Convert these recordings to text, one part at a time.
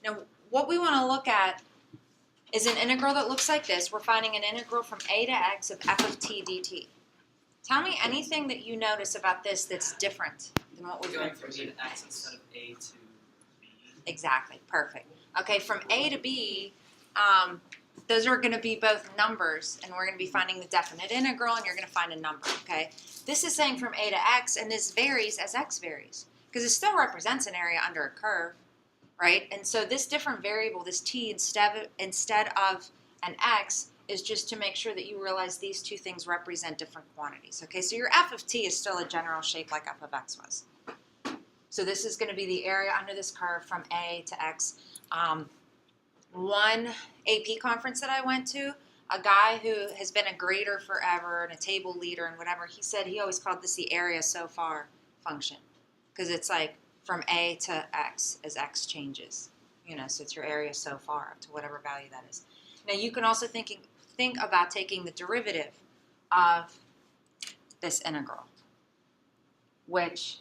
Now, what we want to look at is an integral that looks like this. We're finding an integral from a to x of f of t dt. Tell me anything that you notice about this that's different than what we're doing. Going from a to x instead of a to b. Exactly, perfect. Okay, from a to b, those are going to be both numbers, and we're going to be finding the definite integral, and you're going to find a number, okay? This is saying from a to x, and this varies as x varies, because it still represents an area under a curve, right? And so this different variable, this t, instead of an x, is just to make sure that you realize these two things represent different quantities, okay? So your f of t is still a general shape like f of x was. So this is going to be the area under this curve from a to x. One AP conference that I went to, a guy who has been a grader forever and a table leader and whatever, he said he always called this the area so far function, because it's like from a to x as x changes, you know, so it's your area so far up to whatever value that is. Now you can also think about taking the derivative of this integral, which,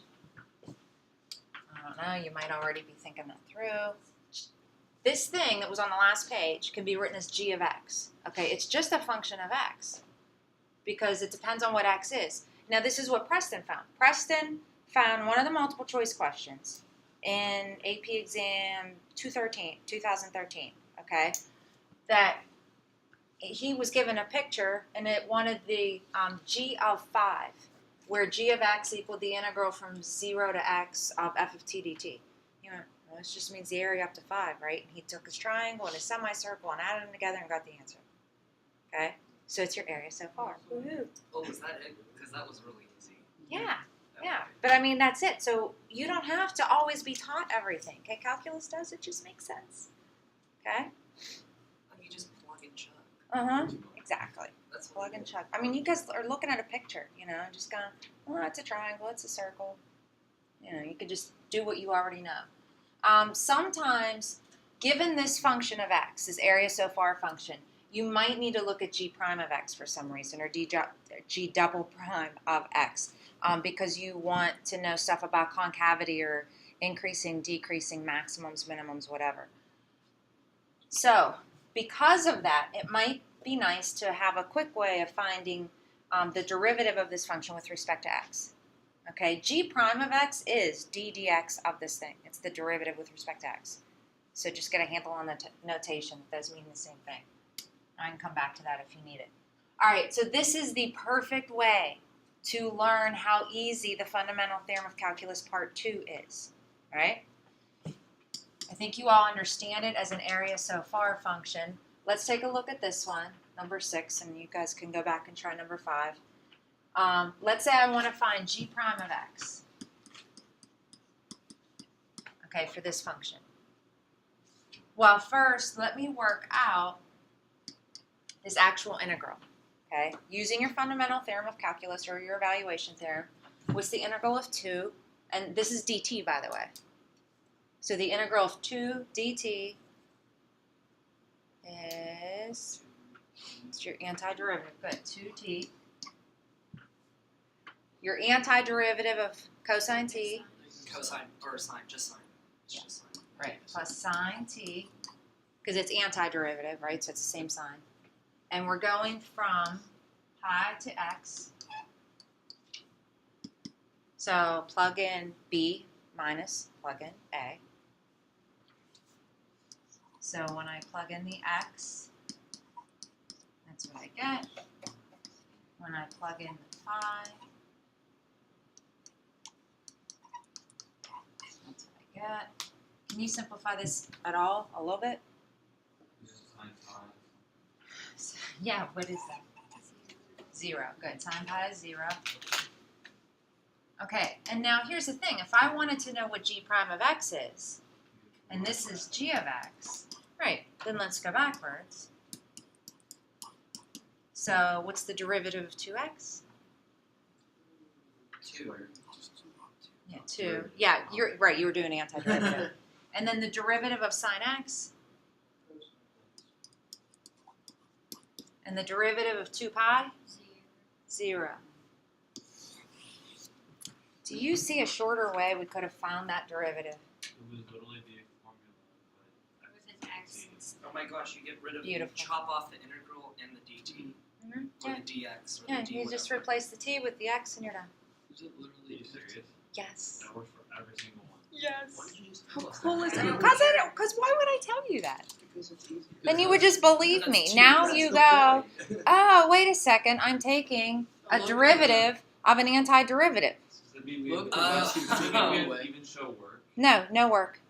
I don't know, you might already be thinking that through. This thing that was on the last page can be written as g of x. Okay, it's just a function of x because it depends on what x is. Now this is what Preston found. Preston found one of the multiple choice questions in AP exam 2013, okay, that he was given a picture and it wanted the g of 5, where g of x equaled the integral from 0 to x of f of t dt. You know, this just means the area up to 5, right? And he took his triangle and his semicircle and added them together and got the answer. Okay? So it's your area so far. Woohoo! Oh, was that it? Because that was really easy. Yeah, yeah. But I mean, that's it. So you don't have to always be taught everything. Okay? Calculus does, it just makes sense. Okay? And you just plug and chug. Uh-huh. Exactly. That's Plug and chug. I mean, you guys are looking at a picture, you know, just going, oh, it's a triangle, it's a circle. You know, you could just do what you already know. Sometimes, given this function of x, this area so far function, you might need to look at g prime of x for some reason, or g double prime of x, because you want to know stuff about concavity or increasing, decreasing, maximums, minimums, whatever. So, because of that, it might be nice to have a quick way of finding the derivative of this function with respect to x. Okay, g prime of x is d dx of this thing. It's the derivative with respect to x. So just get a handle on the notation. It does mean the same thing. I can come back to that if you need it. All right, so this is the perfect way to learn how easy the fundamental theorem of calculus part 2 is. All right? I think you all understand it as an area so far function. Let's take a look at this one, number 6, and you guys can go back and try number 5. Let's say I want to find g prime of x, okay, for this function. Well, first, let me work out this actual integral, okay? Using your fundamental theorem of calculus or your evaluation theorem, what's the integral of 2? And this is dt, by the way. So the integral of 2 dt is, it's your antiderivative, good, 2t. Your antiderivative of cosine t. Cosine, or sine, just sine. It's Yeah. just sine. Right, plus sine t, because it's antiderivative, right? So it's the same sign. And we're going from pi to x. So plug in b minus plug in a. So when I plug in the x, that's what I get. When I plug in the pi, that's what I get. Can you simplify this at all, a little bit? Yeah, what is that? 0. Good. Sine pi is 0. Okay, and now here's the thing. If I wanted to know what g prime of x is, and this is g of x, right, then let's go backwards. So what's the derivative of 2x? 2. Yeah, 2. Yeah, you're right, you were doing antiderivative. And then the derivative of sine x? And the derivative of 2 pi? 0. Do you see a shorter way we could have found that derivative? It would literally be a formula, but Oh my gosh, you get rid of Beautiful. You chop off the integral and the dt Mm-hmm. or Yeah. the dx or Yeah, the d you just whatever. replace the t with the x and you're done. Is it literally Are you serious? Yes. That works for every single one. Yes. Why did you just How tell us cool that? is it? Because why would I tell you that? Because it's easier. Then you would just believe That's me. too- Now that's you the go, point. oh, wait a second, I'm taking a derivative of an antiderivative. Does that mean we Look, does that's that no mean we way. even show work? No, no work.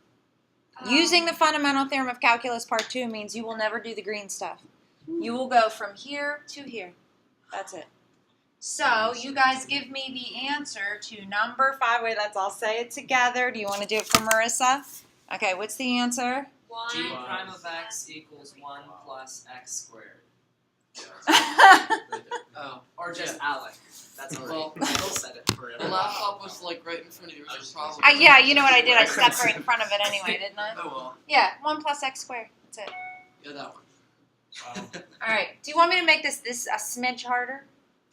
Using the fundamental theorem of calculus part 2 means you will never do the green stuff. You will go from here to here. That's it. So you guys give me the answer to number 5. Wait, let's all say it together. Do you want to do it for Marissa? Okay, what's the answer? G prime of x equals 1 plus x squared. Oh. Or just Alec. That's all Well, right. Phil said it for The everyone. laptop was like right in front of you. It was a problem. Yeah, you know what I did? I stepped right in front of it anyway, didn't I? Oh well. Yeah, 1 plus x squared. That's it. Yeah, that one. All right. Do you want me to make this a smidge harder?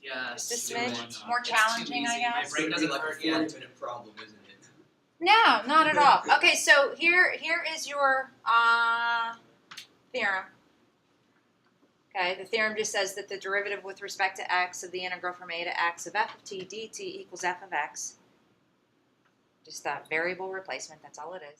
Yes. Just a do it. smidge? More It's too challenging, I easy. My guess? brain It's gonna doesn't be like hurt a yet. 40-minute problem, isn't it? No, not at all. Okay, so here is your theorem. Okay, the theorem just says that the derivative with respect to x of the integral from a to x of f of t dt equals f of x. Just that variable replacement, that's all it is.